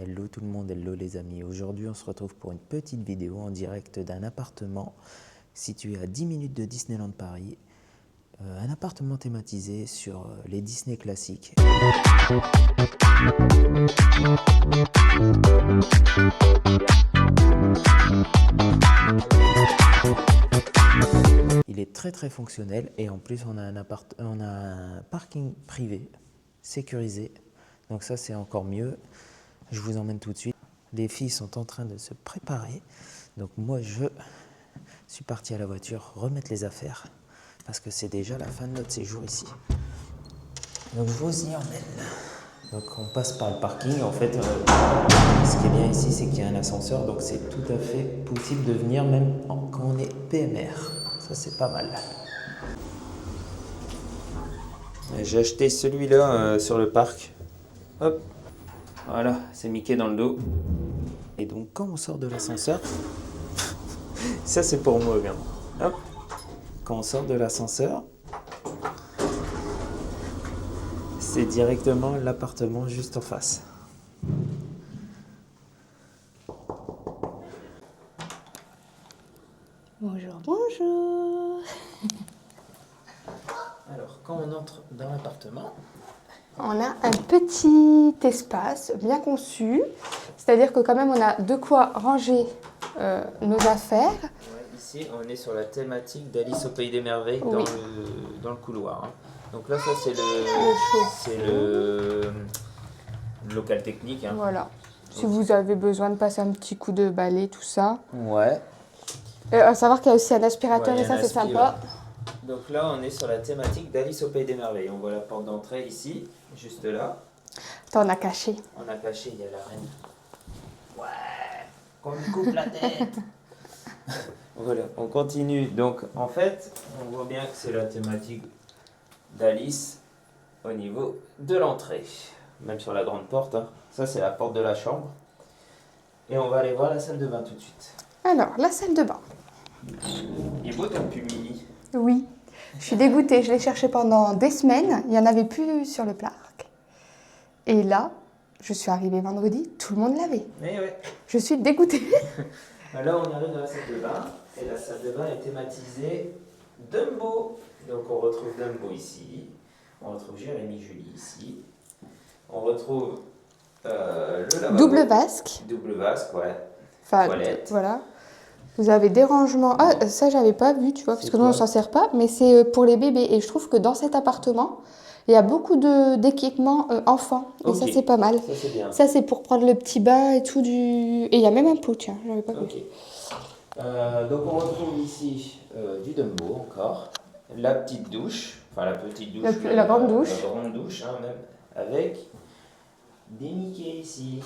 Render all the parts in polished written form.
Hello tout le monde, hello les amis. Aujourd'hui on se retrouve pour une petite vidéo en direct d'un appartement situé à 10 minutes de Disneyland Paris. Un appartement thématisé sur les Disney classiques. Il est très fonctionnel et en plus on a un parking privé sécurisé. Donc ça c'est encore mieux. Je vous emmène tout de suite. Les filles sont en train de se préparer. Donc moi je suis parti à la voiture remettre les affaires parce que c'est déjà la fin de notre séjour ici. Donc je vous y emmène. Donc on passe par le parking. En fait, ce qui est bien ici, c'est qu'il y a un ascenseur. Donc c'est tout à fait possible de venir même quand on est PMR. Ça c'est pas mal. J'ai acheté celui-là sur le parc. Hop. Voilà, c'est Mickey dans le dos. Et donc quand on sort de l'ascenseur, ça c'est pour moi, bien. Hop. Quand on sort de l'ascenseur, c'est directement l'appartement juste en face. Bonjour, bonjour. Alors quand on entre dans l'appartement, On a un petit espace bien conçu, c'est-à-dire que quand même on a de quoi ranger nos affaires. ouais, ici on est sur la thématique d'Alice au Pays des Merveilles Oui. dans le couloir. Hein. Donc là ça c'est le local technique. Hein. Voilà. Si vous avez besoin de passer un petit coup de balai, tout ça. Ouais. À savoir qu'il y a aussi un aspirateur Ouais, et ça un c'est aspi, sympa. ouais. Donc là on est sur la thématique d'Alice au Pays des Merveilles. On voit la porte d'entrée ici, juste là. Attends, on a caché. On a caché, il y a la reine. Ouais, qu'on lui coupe la tête. Voilà, on continue. Donc en fait, on voit bien que c'est la thématique d'Alice au niveau de l'entrée. Même sur la grande porte. Hein. Ça c'est la porte de la chambre. Et on va aller voir la salle de bain tout de suite. Alors, la salle de bain. Il est beau ton pull mini. Oui. Je suis dégoûtée, je l'ai cherché pendant des semaines, il n'y en avait plus sur le parc. Et là, je suis arrivée vendredi, tout le monde l'avait. Mais ouais. Je suis dégoûtée. Là, on arrive dans la salle de bain, et la salle de bain est thématisée Dumbo. Donc, on retrouve Dumbo ici, on retrouve Jérémy Julie ici, on retrouve le lavabo. Double vasque. Double vasque, ouais. Enfin, Toilette. voilà. Vous avez des rangements. Ah, ça, j'avais pas vu, tu vois, parce que nous, on s'en sert pas, mais c'est pour les bébés. Et je trouve que dans cet appartement, il y a beaucoup d'équipements enfants. Et ça, c'est pas mal. Ça, c'est bien. Ça, c'est pour prendre le petit bain et tout. Et il y a même un pot, tiens, j'avais pas vu. Ok. Donc, on retrouve ici du Dumbo encore, la petite douche, enfin la petite douche, La grande douche. La grande douche, hein, même, avec des Mickey ici.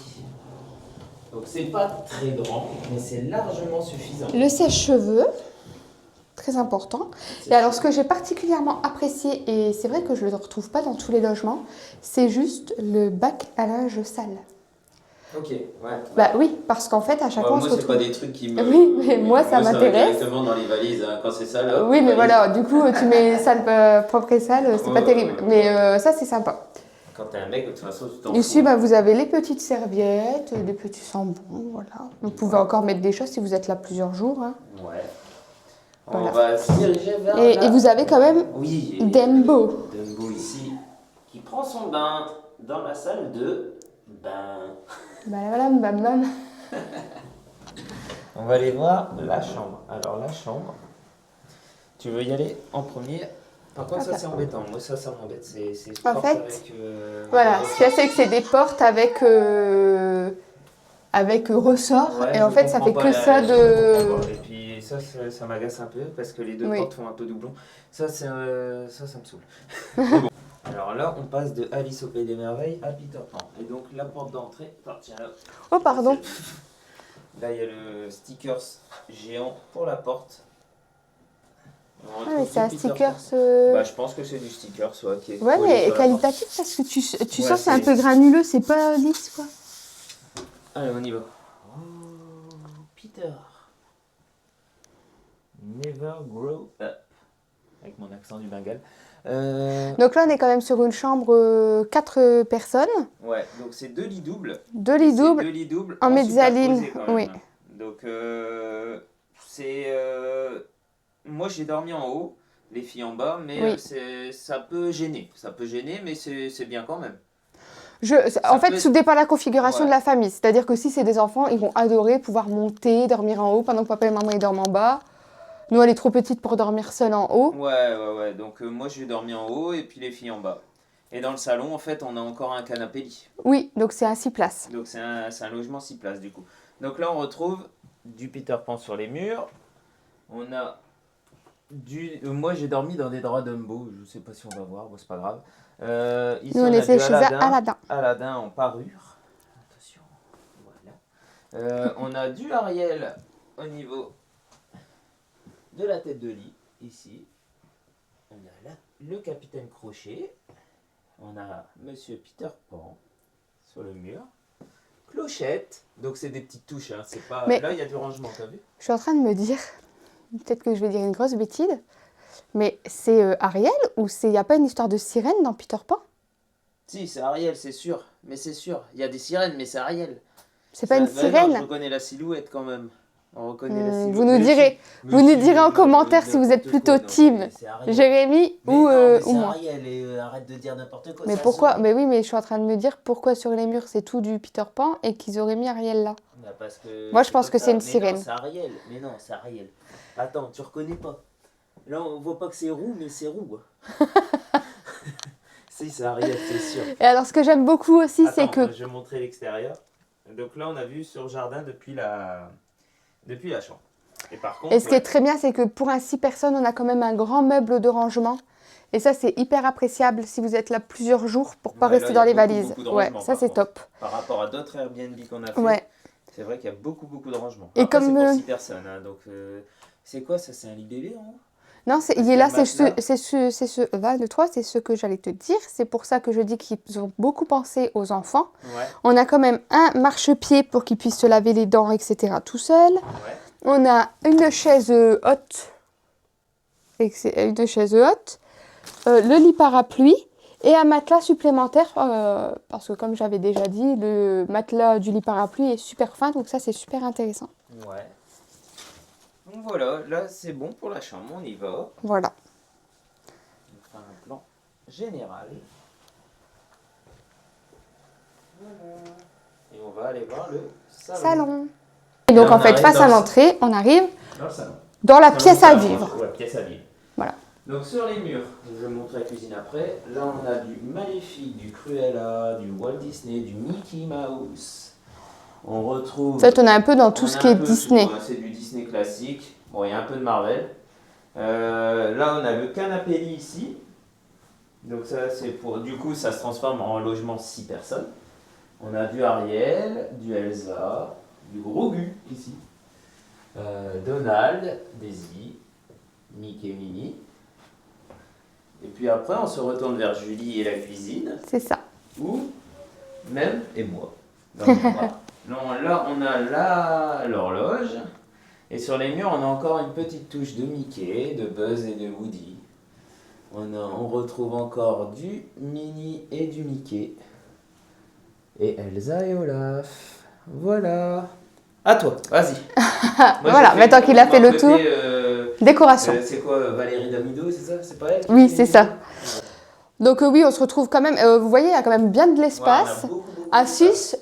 Donc c'est pas très grand, mais c'est largement suffisant. Le sèche-cheveux, très important. Et alors, ce que j'ai particulièrement apprécié, et c'est vrai que je ne le retrouve pas dans tous les logements, c'est juste le bac à linge sale. Ok, ouais. Bah oui, parce qu'en fait, à chaque fois, on se Moi, c'est retrouve... pas des trucs qui me... Oui, mais moi, ça m'intéresse. Directement dans les valises, hein. Quand c'est ça, là. Oui, mais voilà, du coup, tu mets sale, propre et sale, c'est pas terrible. Mais ça, c'est sympa. Quand t'es un mec, de toute façon, tu t'en Ici, fous. bah, vous avez les petites serviettes, des petits sambons, voilà. Vous pouvez encore mettre des choses si vous êtes là plusieurs jours. Hein. Ouais. Voilà. On va se diriger vers Et vous avez quand même oui, Dumbo. Dumbo ici, qui prend son bain dans la salle de bain. Bah voilà, maman. On va aller voir la chambre. Alors la chambre, tu veux y aller en premier? Par contre, ça c'est embêtant. Moi, ça m'embête. C'est En porte fait, avec, voilà, ce qu'il y a, c'est que c'est des portes avec ressort. ouais, et en fait, ça fait que ça de... Et puis ça m'agace un peu parce que les deux portes font un peu doublon. Ça me saoule. Bon. Alors là, on passe de Alice au Pays des Merveilles à Peter Pan. Et donc la porte d'entrée, tiens là. Oh, pardon. Là, il y a le stickers géant pour la porte. Ah, mais c'est un sticker. Bah, je pense que c'est du sticker, soit qui est. Ouais, mais qualitatif parce que tu sens c'est un peu granuleux, c'est pas lisse quoi. Allez, on y va. Oh, Peter. Never grow up. avec mon accent du Bengale. Donc là, on est quand même sur une chambre 4 personnes. Ouais, donc c'est 2 lits doubles. 2 lits doubles. 2 lits doubles en mezzanine, superposés quand même, oui. hein. Donc c'est... moi j'ai dormi en haut, les filles en bas, mais Oui. ça peut gêner. Ça peut gêner, mais c'est bien quand même. En fait, tout dépend de la configuration Ouais. de la famille. C'est-à-dire que si c'est des enfants, ils vont adorer pouvoir monter, dormir en haut pendant que papa et maman ils dorment en bas. Nous, elle est trop petite pour dormir seule en haut. Ouais. Donc moi j'ai dormi en haut et puis les filles en bas. Et dans le salon, en fait, on a encore un canapé lit. Oui, donc c'est à 6 places. Donc c'est un logement 6 places du coup. Donc là on retrouve du Peter Pan sur les murs. On a moi j'ai dormi dans des draps Dumbo, je sais pas si on va voir, bon, c'est pas grave. Ici Nous, on a essaie du chez Aladdin. Aladdin en parure. Attention, voilà. On a du Ariel au niveau de la tête de lit, ici. On a là le capitaine Crochet. On a Monsieur Peter Pan sur le mur. Clochette, donc c'est des petites touches, hein. C'est pas... Mais là il y a du rangement, t'as vu? je suis en train de me dire, peut-être que je vais dire une grosse bêtise, mais c'est Ariel ou il n'y a pas une histoire de sirène dans Peter Pan? Si, c'est Ariel, c'est sûr. Mais c'est sûr, il y a des sirènes, mais c'est Ariel. C'est pas une sirène? Non, je reconnais la silhouette quand même. On reconnaît la silhouette. Vous nous direz en commentaire si vous êtes plutôt team Jérémy ou moi. Ariel, et arrête de dire n'importe quoi. Mais pourquoi? Mais oui, mais je suis en train de me dire pourquoi sur les murs c'est tout du Peter Pan et qu'ils auraient mis Ariel là. Parce que moi je pense que c'est une sirène. C'est Ariel. Mais non, c'est Ariel. Attends, tu reconnais pas. Là, on voit pas que c'est roux, mais c'est roux. Si, c'est Ariel, c'est sûr. Et alors, ce que j'aime beaucoup aussi, c'est que... Je vais montrer l'extérieur. Donc là, on a vu sur le jardin depuis la chambre. Et par contre... Et ce qui est très bien, c'est que pour un 6 personnes, on a quand même un grand meuble de rangement. Et ça, c'est hyper appréciable si vous êtes là plusieurs jours pour pas rester dans les valises. Ouais, ça, c'est top. Par rapport à d'autres Airbnb qu'on a fait, c'est vrai qu'il y a beaucoup de rangements. Et après, comme... c'est pour 6 personnes. Hein, donc, c'est quoi ça? C'est un lit bébé en haut? Non, il est là, c'est le 3, c'est ce que j'allais te dire. C'est pour ça que je dis qu'ils ont beaucoup pensé aux enfants. Ouais. On a quand même un marchepied pour qu'ils puissent se laver les dents, etc. tout seul. Ouais. On a une chaise haute. Le lit parapluie et un matelas supplémentaire. Parce que comme j'avais déjà dit, le matelas du lit parapluie est super fin. Donc ça, c'est super intéressant. Ouais. Donc voilà, là c'est bon pour la chambre, on y va. Voilà. On va faire un plan général. Voilà. Et on va aller voir le salon. Et donc en fait, face à l'entrée, on arrive dans la pièce à vivre. Ouais, pièce à vivre. Voilà. Donc sur les murs, je vais montrer la cuisine après. Là on a du Maléfique, du Cruella, du Walt Disney, du Mickey Mouse. On retrouve... En fait, on a un peu dans tout ce qui est Disney. C'est du Disney classique. Bon, il y a un peu de Marvel. Là, on a le canapé lit ici. Donc ça, c'est pour... Du coup, ça se transforme en logement 6 personnes. On a du Ariel, du Elsa, du Grogu ici. Donald, Daisy, Mickey, Minnie. Et puis après, on se retourne vers Julie et la cuisine. C'est ça. Ou même, et moi, dans mon bras. Non, là, on a l'horloge. Et sur les murs, on a encore une petite touche de Mickey, de Buzz et de Woody. On retrouve encore du Minnie et du Mickey. Et Elsa et Olaf. Voilà. À toi, vas-y. Voilà, maintenant qu'il a fait le tour. Décoration. C'est quoi, Valérie Damido, c'est ça? C'est pas elle? Oui, c'est ça. Donc oui, on se retrouve quand même, vous voyez, il y a quand même bien de l'espace. À 6,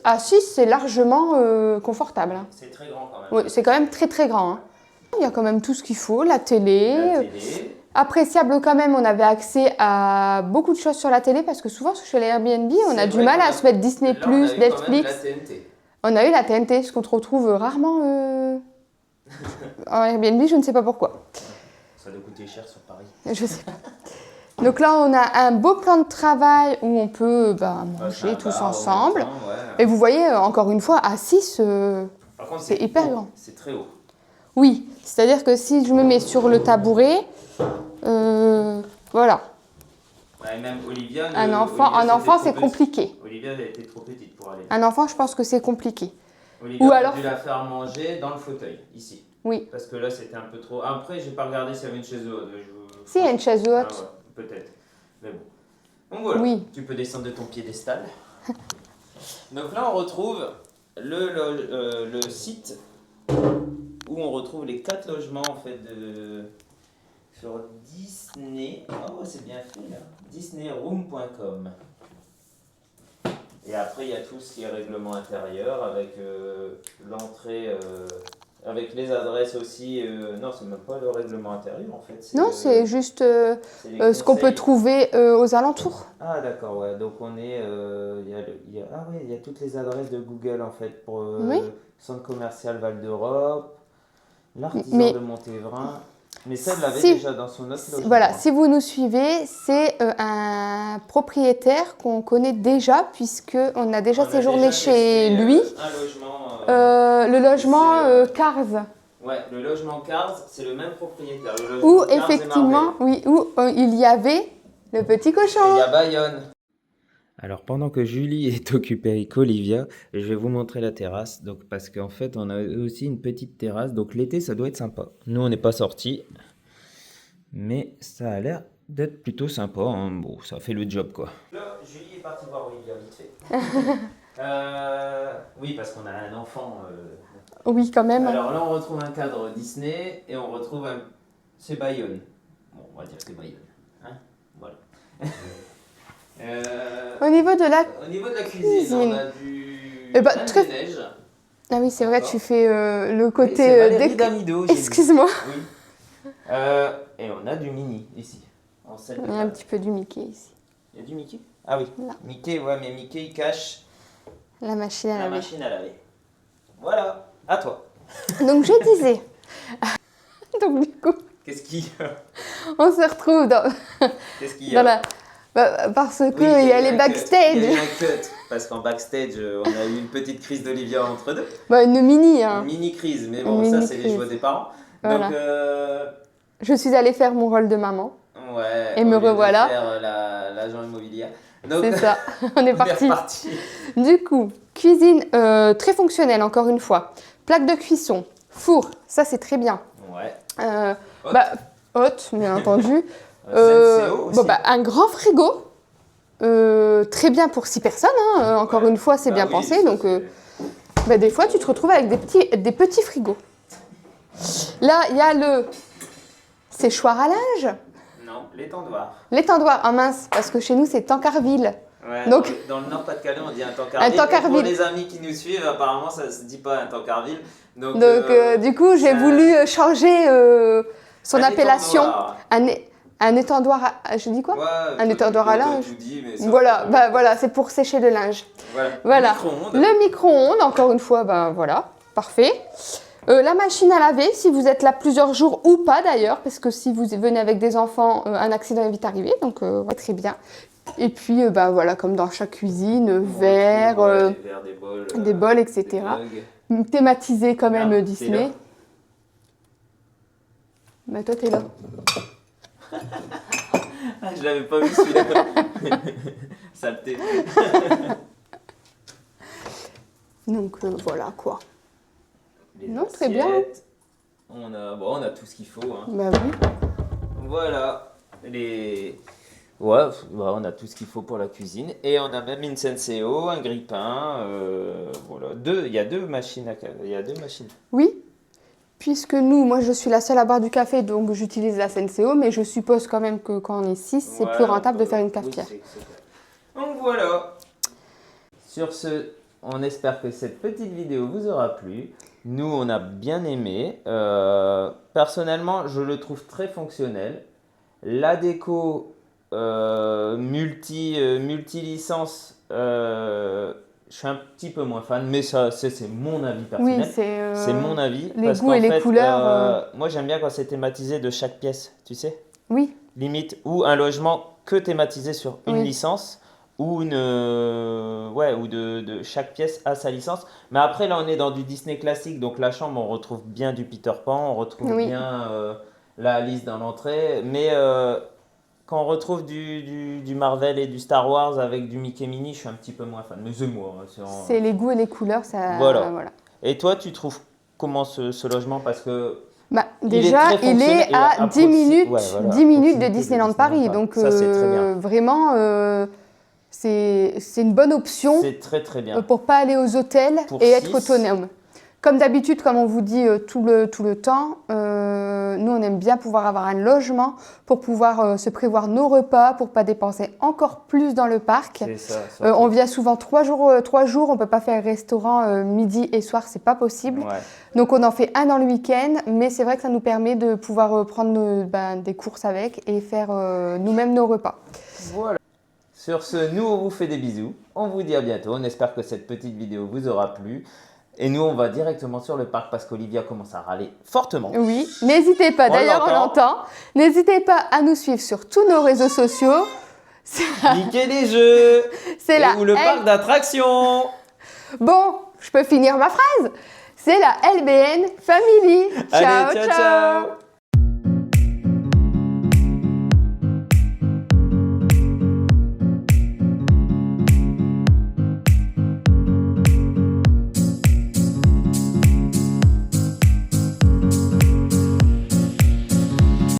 c'est largement confortable. Hein. C'est très grand quand même. Oui, c'est quand même très grand. Hein. Il y a quand même tout ce qu'il faut, la télé. Appréciable quand même, on avait accès à beaucoup de choses sur la télé parce que souvent chez les Airbnb, on a du mal à se mettre Disney+, Netflix. On a eu la TNT, ce qu'on retrouve rarement en Airbnb, je ne sais pas pourquoi. Ça doit coûter cher sur Paris. Je sais pas. Donc là, on a un beau plan de travail où on peut manger tous ensemble. Et vous voyez, encore une fois, à 6, c'est hyper grand. C'est très haut. Oui, c'est-à-dire que si je me mets sur le tabouret, voilà. Et même Olivia, un enfant, c'est compliqué. Olivia, elle était trop petite pour aller. Un enfant, je pense que c'est compliqué. Olivia, on a dû la faire manger dans le fauteuil, ici. Oui. Parce que là, c'était un peu trop... Après, j'ai pas regardé s'il y avait une chaise haute. Si, il y a une chaise Ah haute. ouais, peut-être. Mais bon. Donc voilà, Oui. tu peux descendre de ton piédestal. Donc là, on retrouve le site où on retrouve les 4 logements en fait sur Disney. Oh, c'est bien fait là. Disneyroom.com. Et après, il y a tout ce qui est règlement intérieur avec l'entrée, avec les adresses aussi. Non, c'est même pas le règlement intérieur en fait. Non, c'est juste c'est les ce qu'on peut conseils. trouver aux alentours. Ah d'accord, ouais. Donc on est, ah ouais, il y a toutes les adresses de Google en fait pour Oui. Centre commercial Val d'Europe, l'artisan Mais de Montévrain. Mais ça, elle l'avait si- déjà dans son autre logement. Voilà, si vous nous suivez, c'est un propriétaire qu'on connaît déjà, puisqu'on a déjà On a séjourné déjà chez testé, lui. un logement. Le logement c'est, Cars, Ouais, le logement Cars, c'est le même propriétaire. Le logement où Cars et effectivement, Marvel. oui, où il y avait le petit Et il cochon. y a Bayonne. Alors pendant que Julie est occupée avec Olivia, je vais vous montrer la terrasse. Donc parce qu'en fait, on a aussi une petite terrasse. Donc l'été, ça doit être sympa. Nous, on n'est pas sortis, mais ça a l'air d'être plutôt sympa, hein. Bon, ça fait le job quoi. Là, Julie est partie voir Olivia vite fait. Oui, parce qu'on a un enfant. Oui, quand même. Alors là, on retrouve un cadre Disney et on retrouve un. C'est Bayonne. Bon, on va dire que c'est Bayonne. Hein, voilà. Au niveau de la... Au niveau de la cuisine, on a du Eh ben, Reine très- des Neiges. Ah oui, c'est vrai, Encore. tu fais le Oui, côté... c'est Valérie déc- Damido, j'ai vu. Excuse-moi. Oui. Et on a du mini ici. En scène de Il y a un table. petit peu du Mickey ici. Il y a du Mickey? Ah oui. Là. Mickey, ouais, mais Mickey il cache La machine à la laver. machine à laver. Voilà, à toi. Donc je disais... Donc du coup, Qu'est-ce qu'il y a? on se retrouve dans, Qu'est-ce qu'il y a? dans la... parce que Oui, il y a eu les un cut. backstage. Il y a eu un cut. Parce qu'en backstage, on a eu une petite crise d'Olivia entre deux. Bah, une mini, hein. Une mini crise, mais Une bon, ça, mini c'est les crise. joies des parents. Voilà. Donc, Je suis allée faire mon rôle de maman. ouais. Et me au lieu de revoilà. faire l'agent immobilier. Donc, C'est ça. On est parti. reparti. Du coup, cuisine très fonctionnelle, encore une fois. Plaque de cuisson, four, ça c'est très bien. Ouais. Haute. Bah, haute, bien entendu. Senseo aussi. Bon, bah, un grand frigo. Très bien pour 6 personnes, hein. Encore Ouais. une fois, c'est Bah bien oui, pensé. ça, Donc, bah, des fois, tu te retrouves avec des petits frigos. Là, il y a le séchoir à linge. Non, l'étendoir. L'étendoir, ah mince, parce que chez nous, c'est Tancarville. Ouais, Donc- dans le Nord-Pas-de-Calais, on dit un tancarville. Un tancarville. Et pour les amis qui nous suivent, apparemment, ça se dit pas un tancarville. Donc, Du coup, j'ai ça- voulu changer son un appellation. étendoir. Un étendoir je dis quoi? Ouais, Un toi, étendoir toi, à toi, linge. tout dit, mais ça, Voilà, bah, voilà, c'est pour sécher le linge. Voilà. Micro-ondes. Le micro-ondes, encore une fois, ben voilà, parfait. La machine à laver, si vous êtes là plusieurs jours ou pas d'ailleurs, parce que si vous venez avec des enfants, un accident est vite arrivé, donc ouais, très bien. Et puis, bah, voilà, comme dans chaque cuisine, On verre, retrouve, des verres, des bols, des etc. mugs. Thématisé quand même Ah, t'es Disney. là. Bah, toi, t'es là. Ah, je l'avais pas vu celui-là. Saleté. Donc, voilà quoi. Les Non, très bien. assiettes. On a tout ce qu'il faut. Hein. Bah oui. Voilà. Ouais, bah, on a tout ce qu'il faut pour la cuisine. Et on a même une Senseo, un grille-pain. Voilà. Il y a deux machines il y a deux machines. Oui, puisque moi je suis la seule à boire du café, donc j'utilise la Senseo, mais je suppose quand même que quand on est 6, c'est plus rentable de faire une cafetière. Oui, c'est clair. Donc voilà. Sur ce, on espère que cette petite vidéo vous aura plu. Nous, on a bien aimé. Personnellement, je le trouve très fonctionnel. La déco multi-licence, je suis un petit peu moins fan, mais ça, c'est mon avis personnel. Oui, c'est C'est mon avis. les parce goûts qu'en et les fait, couleurs, moi, j'aime bien quand c'est thématisé de chaque pièce, tu sais. Oui, Limite, ou un logement que thématisé sur une Oui. licence, ou ou de chaque pièce a sa licence. Mais après, là, on est dans du Disney classique, donc la chambre, on retrouve bien du Peter Pan, on retrouve Oui. bien la Alice dans l'entrée, mais quand on retrouve du Marvel et du Star Wars avec du Mickey Mini, je suis un petit peu moins fan. Mais c'est moi. Hein, c'est les goûts et les couleurs, ça. Voilà. Et toi, tu trouves comment ce logement? Parce que Bah, est déjà, très il fonctionnel est et à 10 minutes, ouais, voilà, 10 minutes de proximité Disneyland Paris. Donc, Ça, c'est très bien. vraiment, c'est une bonne option C'est très très bien. pour pas aller aux hôtels Pour et être 6. autonome. Comme d'habitude, comme on vous dit tout le temps, nous, on aime bien pouvoir avoir un logement pour pouvoir se prévoir nos repas, pour pas dépenser encore plus dans le parc. C'est ça. On vient souvent 3 jours, on peut pas faire restaurant midi et soir, c'est pas possible. Ouais. Donc on en fait un dans le week-end, mais c'est vrai que ça nous permet de pouvoir prendre des courses avec et faire nous-mêmes nos repas. Voilà. Sur ce, nous, on vous fait des bisous. On vous dit à bientôt. On espère que cette petite vidéo vous aura plu. Et nous, on va directement sur le parc parce qu'Olivia commence à râler fortement. Oui, n'hésitez pas, d'ailleurs on l'entend. N'hésitez pas à nous suivre sur tous nos réseaux sociaux. Niquer les jeux. C'est la ou le parc d'attractions. Bon, je peux finir ma phrase. C'est la LBN Family. Ciao, Allez, ciao.